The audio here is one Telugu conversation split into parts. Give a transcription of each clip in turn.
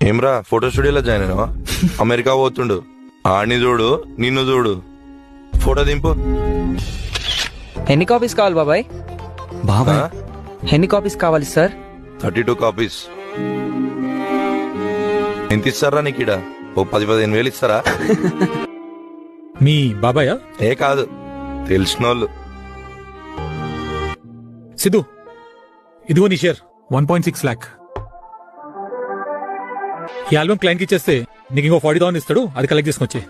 ఏమ్రా ఫోటో స్టూడియోలో జాయిన్ అయినావా? అమెరికా పోతుండు. ఆడిని చూడు, నిన్ను చూడు. ఫోటో దింపు. ఎన్ని కాపీస్ కావాలి బాబాయ్? బాబా ఎన్ని కాపీస్ కావాలి సార్? 32 కాపీస్. ఎంత ఇస్తారా నీకు? ఈడ ఓ 10-15 వేలు ఇస్తారా? మీ బాబాయా? ఏ కాదు, తెలిసిన వాళ్ళు. సిద్ధు, ఇదిగో నీ షేర్ 1.6 lakh. ఈ ఆల్బమ్ క్లయింట్కి ఇచ్చేస్తే నీకు ఇంకో 40,000 ఇస్తాడు, అది కలెక్ట్ చేసుకొచ్చి.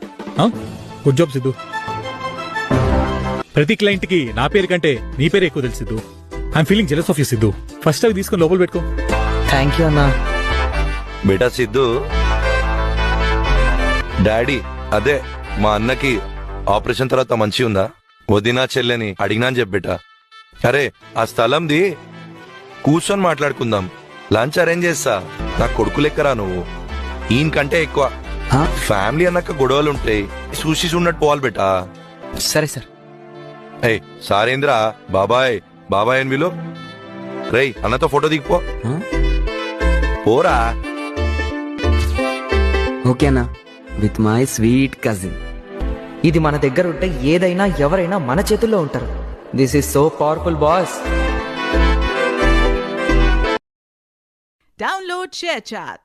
Good job Siddhu. ప్రతి క్లయింట్ కి నా పేరు కంటే నీ పేరు ఎక్కువ తెలుసు Siddhu. I'm feeling jealous of you Siddhu. First అవి తీసుకుని లోపల పెట్టుకో. థ్యాంక్ యూ అన్నా. బేటా సిద్ధు, డాడీ అదే మా అన్నకి ఆపరేషన్ తర్వాత మంచి ఉందా? వదినా చెల్లెని అడిగినా అని చెప్పేటా. అరే ఆ స్థలంది కూర్చొని మాట్లాడుకుందాం. లంచ్ అరేంజ్ చేస్తా. నా కొడుకు లెక్కరా నువ్వు. ఈయన కంటే ఎక్కువ. ఫ్యామిలీ అన్నాక గొడవలు ఉంటాయి. చూసి చూడట్టు పోవాలి బేటా. సరే సార్. ఏ సారేంద్రా, బాబాయ్ బాబాయ్ అని విలు. రేయ్ అన్నతో ఫోటో దిగిపో. పోరా. ఓకేనా? With my sweet cousin. ఇది మన దగ్గర ఉంటే ఏదైనా ఎవరైనా మన చేతుల్లో ఉంటారు. This is so powerful boss. Download ShareChat.